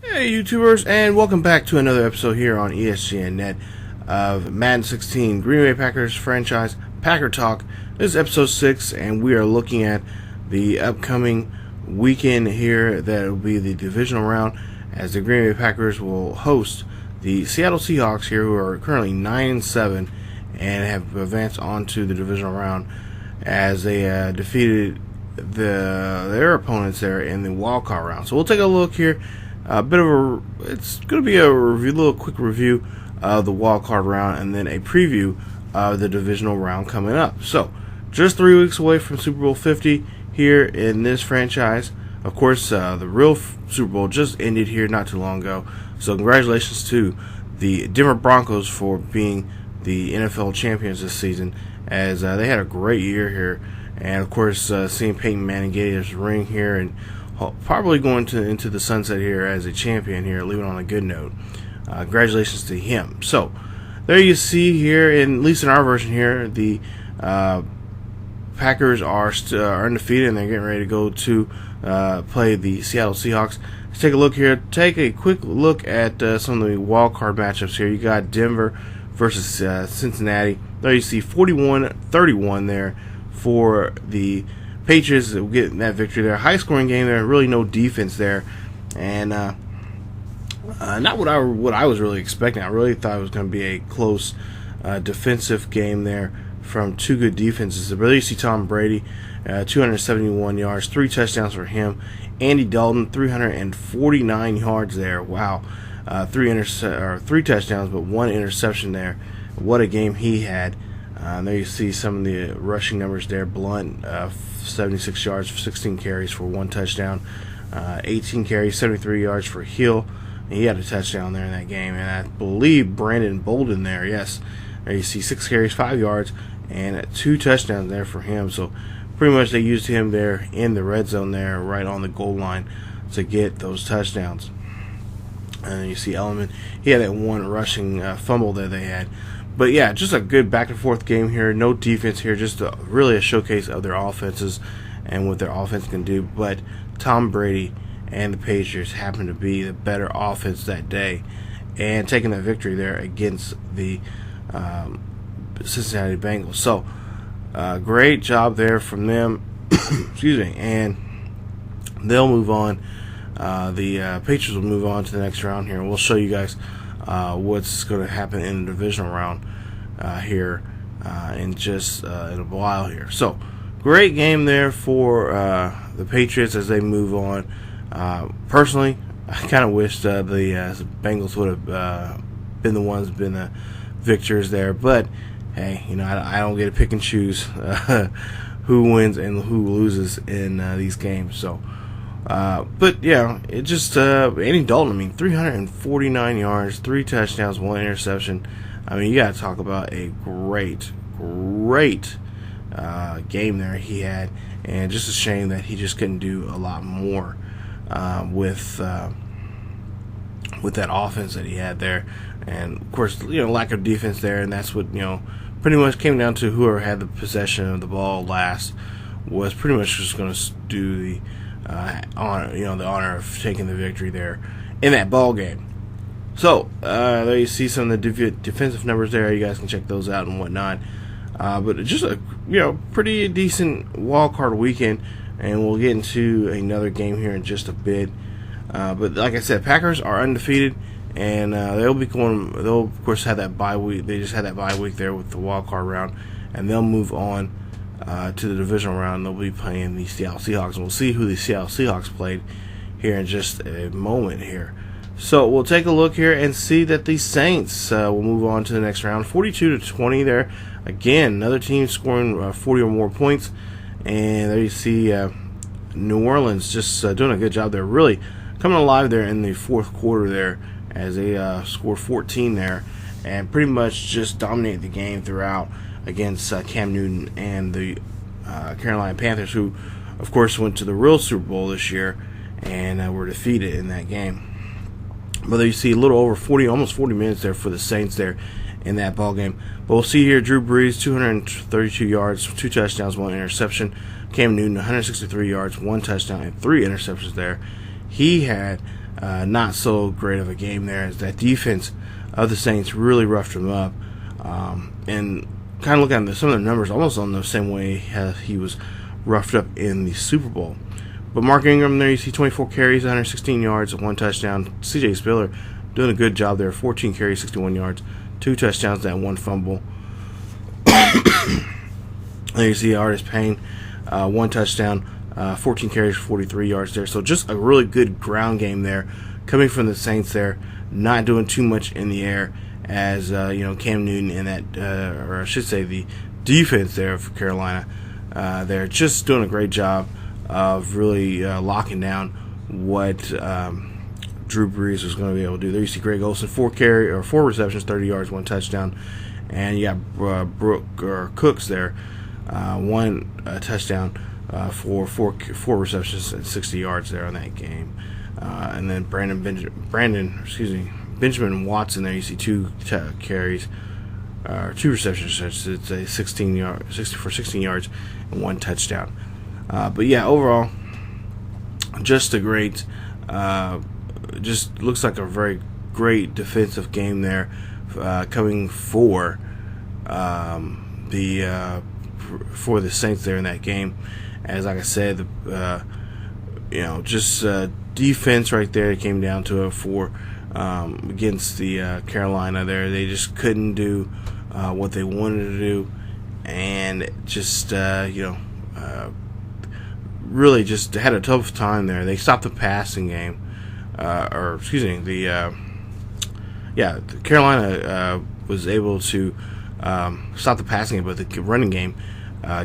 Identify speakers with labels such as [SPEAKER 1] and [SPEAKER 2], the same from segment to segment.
[SPEAKER 1] Hey YouTubers, and welcome back to another episode here on ESGNet of Madden 16 Green Bay Packers franchise Packer Talk. This is episode 6, and we are looking at the upcoming weekend here that will be the divisional round, as the Green Bay Packers will host the Seattle Seahawks here, who are currently 9-7 and have advanced on to the divisional round as they defeated their opponents there in the wildcard round. So we'll take a look here. It's going to be a little quick review of the wildcard round and then a preview of the divisional round coming up. So, just 3 weeks away from Super Bowl 50 here in this franchise. Of course, the real Super Bowl just ended here not too long ago. So, congratulations to the Denver Broncos for being the NFL champions this season, as they had a great year here. And, of course, seeing Peyton Manning get his ring here and probably going into the sunset here as a champion here, leaving on a good note. Congratulations to him. So, there you see here, at least in our version here, the Packers are undefeated, and they're getting ready to go to play the Seattle Seahawks. Let's take a look here. Take a quick look at some of the wild card matchups here. You got Denver versus Cincinnati. There you see 41-31 there for the Patriots getting that victory there. High scoring game there, really no defense there, and not what I was really expecting. I really thought it was going to be a close defensive game there from two good defenses. Really, you see Tom Brady, 271 yards, 3 touchdowns for him. Andy Dalton, 349 yards there. Wow, 3 touchdowns, but 1 interception there. What a game he had. There you see some of the rushing numbers there. Blunt, 76 yards, 16 carries for 1 touchdown. 18 carries, 73 yards for Hill. He had a touchdown there in that game. And I believe Brandon Bolden there, yes. There you see 6 carries, 5 yards, and 2 touchdowns there for him. So pretty much they used him there in the red zone there, right on the goal line, to get those touchdowns. And then you see Element. He had that 1 rushing fumble that they had. But yeah, just a good back and forth game here. No defense here, just really a showcase of their offenses and what their offense can do. But Tom Brady and the Patriots happened to be the better offense that day, and taking the victory there against the Cincinnati Bengals. So great job there from them. Excuse me. And they'll move on. The Patriots will move on to the next round here, and we'll show you guys what's going to happen in the divisional round here in just in a while here. So, great game there for the Patriots as they move on. Personally, I kind of wish the Bengals would have been the victors there, but hey, I don't get to pick and choose who wins and who loses in these games. So. But yeah, it just Andy Dalton, 349 yards, 3 touchdowns, 1 interception. You got to talk about a great game there he had, and just a shame that he just couldn't do a lot more with that offense that he had there. And of course, lack of defense there, and that's what pretty much came down to whoever had the possession of the ball last was pretty much just going to do the honor of taking the victory there in that ball game. So there you see some of the defensive numbers there. You guys can check those out and whatnot. But just a pretty decent wild card weekend, and we'll get into another game here in just a bit. But like I said, Packers are undefeated, and they'll of course have that bye week. They just had that bye week there with the wild card round, and they'll move on to the divisional round. They'll be playing the Seattle Seahawks, and we'll see who the Seattle Seahawks played here in just a moment here. So we'll take a look here and see that the Saints will move on to the next round, 42-20 there. Again, another team scoring 40 or more points, and there you see New Orleans just doing a good job there, really coming alive there in the fourth quarter there as they scored 14 there and pretty much just dominated the game throughout against Cam Newton and the Carolina Panthers, who, of course, went to the real Super Bowl this year and were defeated in that game. But there you see a little over almost 40 minutes there for the Saints there in that ball game. But we'll see here, Drew Brees, 232 yards, 2 touchdowns, 1 interception. Cam Newton, 163 yards, 1 touchdown, and 3 interceptions there. He had not so great of a game there, as that defense of the Saints really roughed him up. And kind of looking at some of the numbers, almost on the same way he was roughed up in the Super Bowl. But Mark Ingram there, you see 24 carries, 116 yards, 1 touchdown. C.J. Spiller doing a good job there, 14 carries, 61 yards, 2 touchdowns, that 1 fumble. There you see Artis Payne, 1 touchdown, 14 carries, 43 yards there. So just a really good ground game there, coming from the Saints there, not doing too much in the air, as Cam Newton and that, or I should say the defense there for Carolina, they're just doing a great job of really locking down what Drew Brees was going to be able to do. There you see Greg Olsen, 4 receptions, 30 yards, 1 touchdown, and you got Cooks there, 1 touchdown for four receptions and 60 yards there on that game, and then Benjamin Watson there. You see 2 carries, 2 receptions. It's a 16 yards and 1 touchdown. But yeah, overall, just a great, just looks like a very great defensive game there, coming for the Saints there in that game. As like I said, just defense right there. It came down to it for against the Carolina there. They just couldn't do what they wanted to do, and just really just had a tough time there. They stopped the passing game, the Carolina was able to stop the passing game, but the running game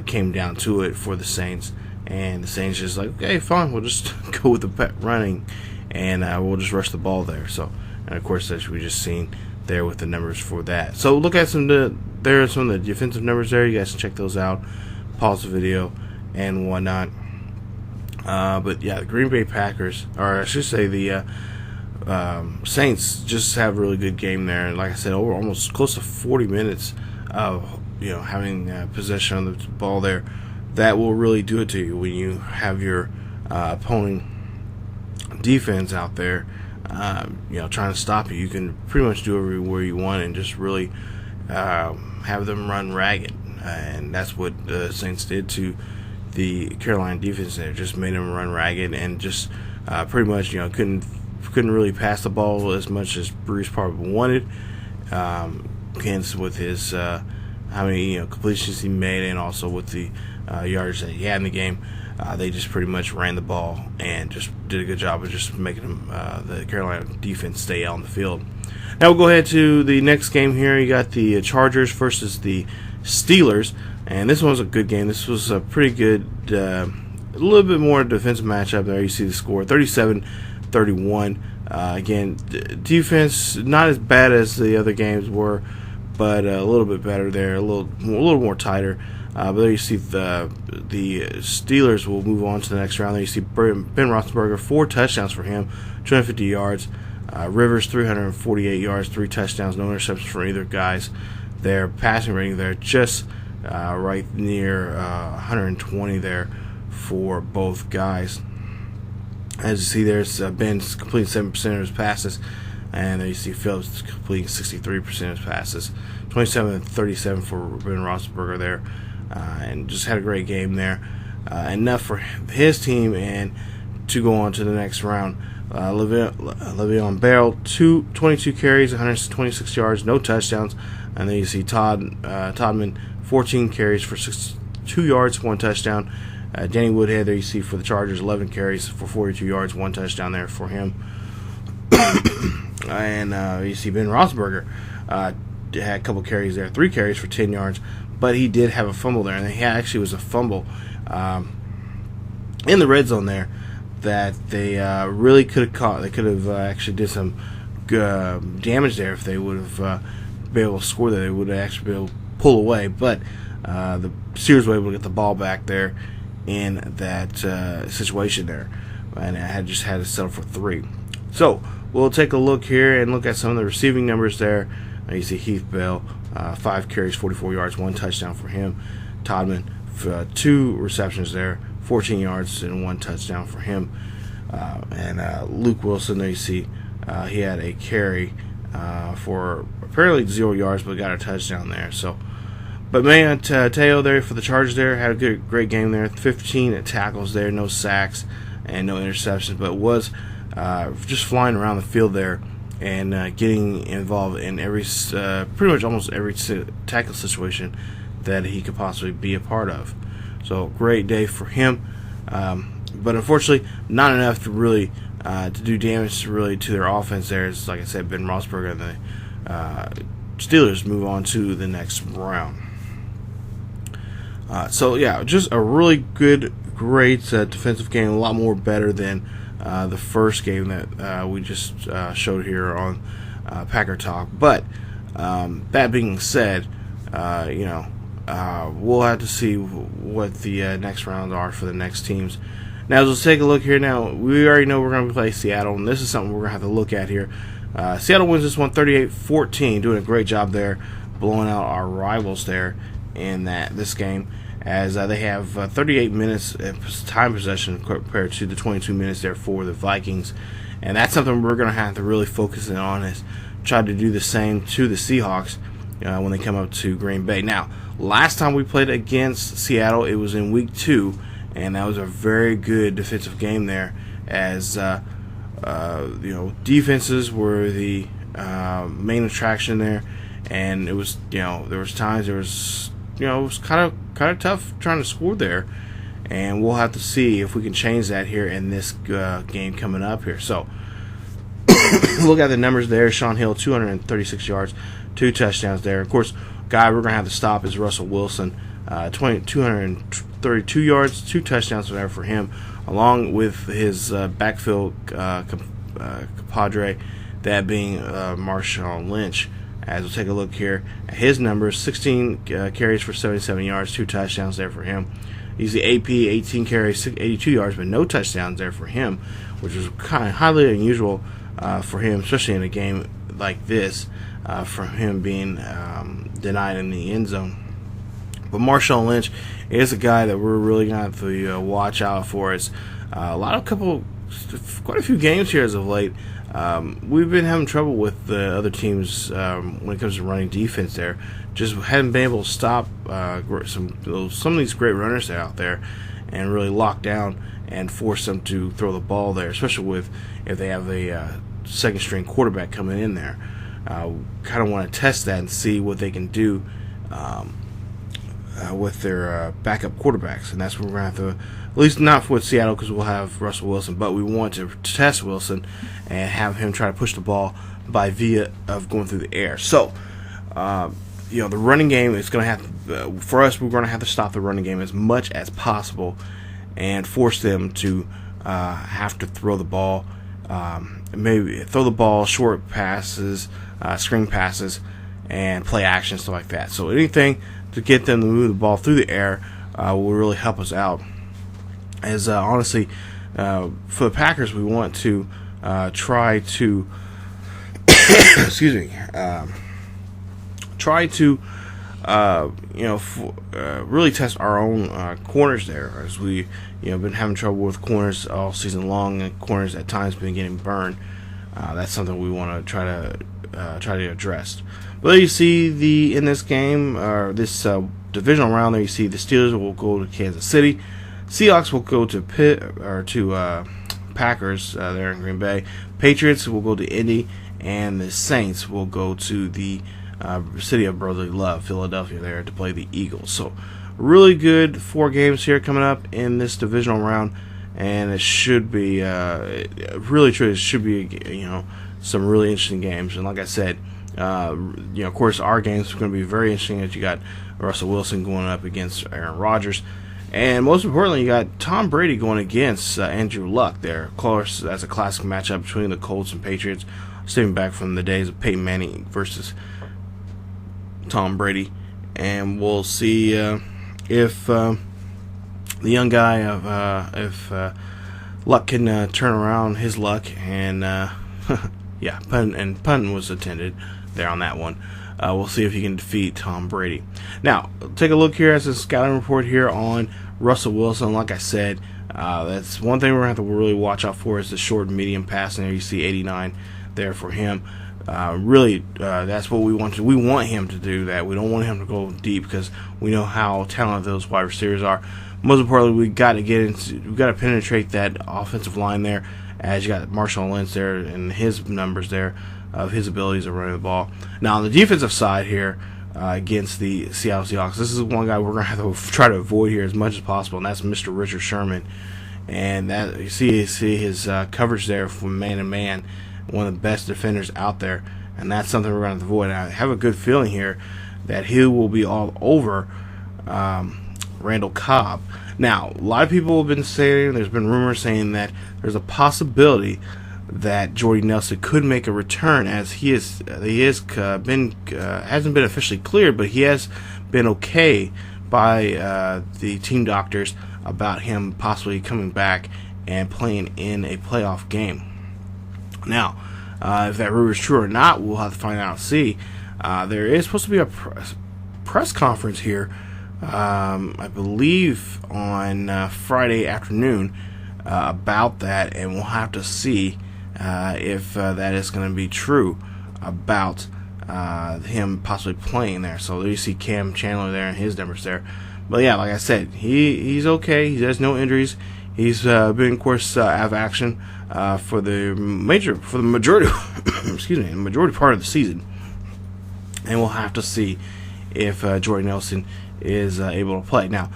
[SPEAKER 1] came down to it for the Saints, and the Saints just like, okay, fine, we'll just go with the running, and we'll just rush the ball there. So, and of course, as we just seen there with the numbers for that. So look at some of the defensive numbers there. You guys can check those out, pause the video and whatnot. But yeah, the Green Bay Packers, or I should say the Saints, just have a really good game there. And like I said, over almost close to 40 minutes of having possession of the ball there. That will really do it to you when you have your opponent defense out there, trying to stop you. You can pretty much do everywhere you want and just really have them run ragged. And that's what the Saints did to the Carolina defense there. Just made them run ragged and just pretty much couldn't really pass the ball as much as Bruce probably wanted. Hence with his how many completions he made, and also with the yardage that he had in the game, they just pretty much ran the ball and just did a good job of just making them, the Carolina defense stay out on the field. Now we'll go ahead to the next game here. You got the Chargers versus the Steelers, and this one was a good game. This was a pretty good, a little bit more defensive matchup there. You see the score, 37-31. Again, defense not as bad as the other games were, but a little bit better there, a little more tighter. But there you see the Steelers will move on to the next round. There you see Ben Roethlisberger, 4 touchdowns for him, 250 yards. Rivers, 348 yards, 3 touchdowns, no interceptions for either guys. Their passing rating there just right near 120 there for both guys. As you see, there's Ben's completing 7% of his passes, and there you see Phillips completing 63% of his passes. 27-37 for Ben Roethlisberger there, and just had a great game there. Enough for his team and to go on to the next round. Le'Veon Bell, 22 carries, 126 yards, no touchdowns. And then you see Todman, 14 carries for 62 yards, 1 touchdown. Danny Woodhead, there you see for the Chargers, 11 carries for 42 yards, 1 touchdown there for him. And you see Ben Roethlisberger had a couple carries there, 3 carries for 10 yards, but he did have a fumble there, and he actually was a fumble in the red zone there that they really could have caught. They could have actually did some damage there if they would have been able to score there. They would have actually been able to pull away, but the Steelers were able to get the ball back there in that situation there, and I had to settle for 3. So we'll take a look here and look at some of the receiving numbers there. You see Heath Bell, 5 carries, 44 yards, 1 touchdown for him. Todman, 2 receptions there, 14 yards and 1 touchdown for him. And Luke Wilson, there you see, he had a carry for apparently 0 yards, but got a touchdown there. So, but man, Theo there for the Chargers there had a great game there. 15 tackles there, no sacks and no interceptions, but was just flying around the field there and getting involved in pretty much almost every tackle situation that he could possibly be a part of. So great day for him, but unfortunately not enough to really to do damage really to their offense there. As like I said, Ben Roethlisberger and the Steelers move on to the next round. So yeah, just a really great defensive game, a lot more better than the first game that we just showed here on Packer Talk. But that being said, we'll have to see what the next rounds are for the next teams. Now, let's take a look here. Now, we already know we're going to play Seattle, and this is something we're going to have to look at here. Seattle wins this one 38-14, doing a great job there, blowing out our rivals there in this game, as they have 38 minutes time possession compared to the 22 minutes there for the Vikings. And that's something we're going to have to really focus in on, is try to do the same to the Seahawks when they come up to Green Bay. Now, last time we played against Seattle, it was in week 2, and that was a very good defensive game there, as defenses were the main attraction there, and it was there was times it was kind of tough trying to score there, and we'll have to see if we can change that here in this game coming up here. So look at the numbers there. Sean Hill, 236 yards, 2 touchdowns there. Of course, guy we're going to have to stop is Russell Wilson, 232 yards, 2 touchdowns there for him, along with his backfield compadre, that being Marshawn Lynch. As we'll take a look here at his numbers, 16 carries for 77 yards, 2 touchdowns there for him. He's the AP, 18 carries, 82 yards, but no touchdowns there for him, which is kind of highly unusual for him, especially in a game like this, from him being denied in the end zone. But Marshawn Lynch is a guy that we're really going to have to watch out for. It's quite a few games here as of late. We've been having trouble with the other teams when it comes to running defense there. Just haven't been able to stop some of these great runners out there and really lock down and force them to throw the ball there, especially if they have a second string quarterback coming in there. Kind of want to test that and see what they can do with their backup quarterbacks, and that's what we're going to have to, at least not with Seattle, because we'll have Russell Wilson, but we want to test Wilson and have him try to push the ball by via of going through the air. So, the running game is going to have, for us, we're going to have to stop the running game as much as possible and force them to have to throw the ball, maybe throw the ball, short passes, screen passes, and play action, stuff like that. So anything to get them to move the ball through the air will really help us out. As honestly, for the Packers, we want to try to really test our own corners there, as we been having trouble with corners all season long, and corners at times been getting burned. That's something we want to try to address. But there you see in this game, or this divisional round, there you see the Steelers will go to Kansas City, Seahawks will go to Packers there in Green Bay, Patriots will go to Indy, and the Saints will go to the city of brotherly love, Philadelphia, there to play the Eagles. So really good 4 games here coming up in this divisional round, and it should be really true. It should be some really interesting games. And like I said, of course, our games are going to be very interesting, as you got Russell Wilson going up against Aaron Rodgers, and most importantly, you got Tom Brady going against Andrew Luck there. Of course, that's a classic matchup between the Colts and Patriots, stemming back from the days of Peyton Manning versus Tom Brady. And we'll see if the young guy, if Luck can turn around his luck, and pun was attended there on that one. We'll see if he can defeat Tom Brady. Now, take a look here at the scouting report here on Russell Wilson. Like I said, That's one thing we're going to have to really watch out for is the short and medium passing there. You see 89 there for him. That's what we want. We want him to do that. We don't want him to go deep because we know how talented those wide receivers are. Most importantly, we got to penetrate that offensive line there, as you got Marshawn Lynch there and his numbers there of his abilities of running the ball. Now on the defensive side here, against the Seattle Seahawks, this is one guy we're going to have to try to avoid here as much as possible, and that's Mr. Richard Sherman. And that you see his coverage there from man to man, one of the best defenders out there, and that's something we're going to avoid. And I have a good feeling here that he will be all over Randall Cobb. Now, a lot of people have been saying, there's been rumors saying that there's a possibility that Jordy Nelson could make a return, as hasn't been officially cleared, but he has been okay by the team doctors about him possibly coming back and playing in a playoff game. Now, if that rumor is true or not, we'll have to find out and see. There is supposed to be a press conference here, I believe on Friday afternoon, about that, and we'll have to see if that is going to be true about him possibly playing there. So there you see Cam Chandler there and his numbers there. But yeah, like I said, he's okay. He has no injuries. He's been, of course, out of action for the majority majority part of the season. And we'll have to see if Jordy Nelson is able to play. Now,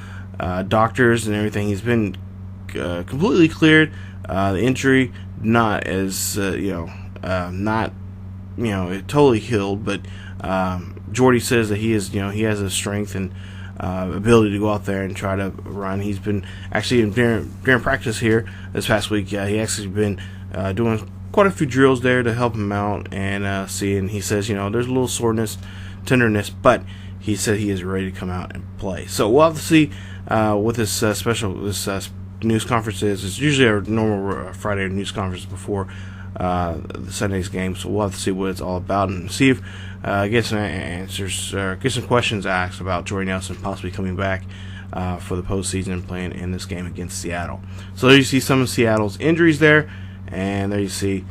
[SPEAKER 1] doctors and everything, he's been completely cleared. The injury not as not totally healed, but Jordy says that he has the strength and ability to go out there and try to run. He's been actually during practice here this past week. He actually been doing quite a few drills there to help him out and see. And he says, there's a little soreness, tenderness, but he said he is ready to come out and play. So we'll have to see what this news conference is. It's usually a normal Friday news conference before the Sunday's game, so we'll have to see what it's all about and see if get some answers, get some questions asked about Jordy Nelson possibly coming back for the postseason and playing in this game against Seattle. So there you see some of Seattle's injuries there, and there you see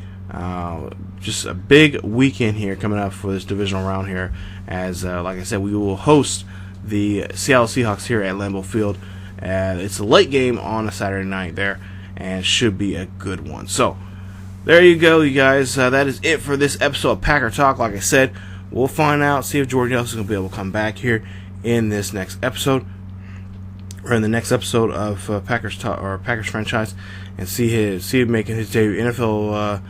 [SPEAKER 1] just a big weekend here coming up for this divisional round here, as like I said, we will host the Seattle Seahawks here at Lambeau Field. It's a late game on a Saturday night there, and should be a good one. So there you go, you guys. That is it for this episode of Packer Talk. Like I said, we'll find out, see if Jordy Nelson will be able to come back here in this next episode, or in the next episode of Packers Talk or Packers Franchise, and see him making his debut, NFL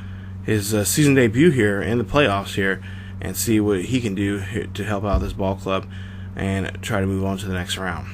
[SPEAKER 1] his season debut here in the playoffs here, and see what he can do to help out this ball club and try to move on to the next round.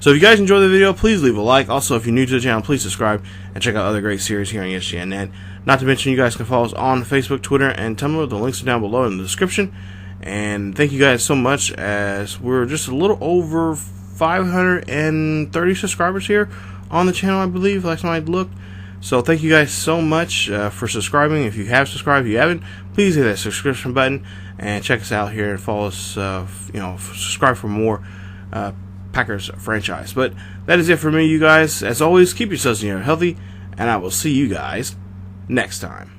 [SPEAKER 1] So if you guys enjoyed the video, please leave a like. Also, if you're new to the channel, please subscribe and check out other great series here on ESGNet. Not to mention, you guys can follow us on Facebook, Twitter, and Tumblr. The links are down below in the description. And thank you guys so much, as we're just a little over 530 subscribers here on the channel, I believe, last time I looked. So thank you guys so much for subscribing. If you have subscribed, if you haven't, please hit that subscription button and check us out here and follow us. Subscribe for more Packers franchise. But that is it for me, you guys. As always, keep yourselves healthy, and I will see you guys next time.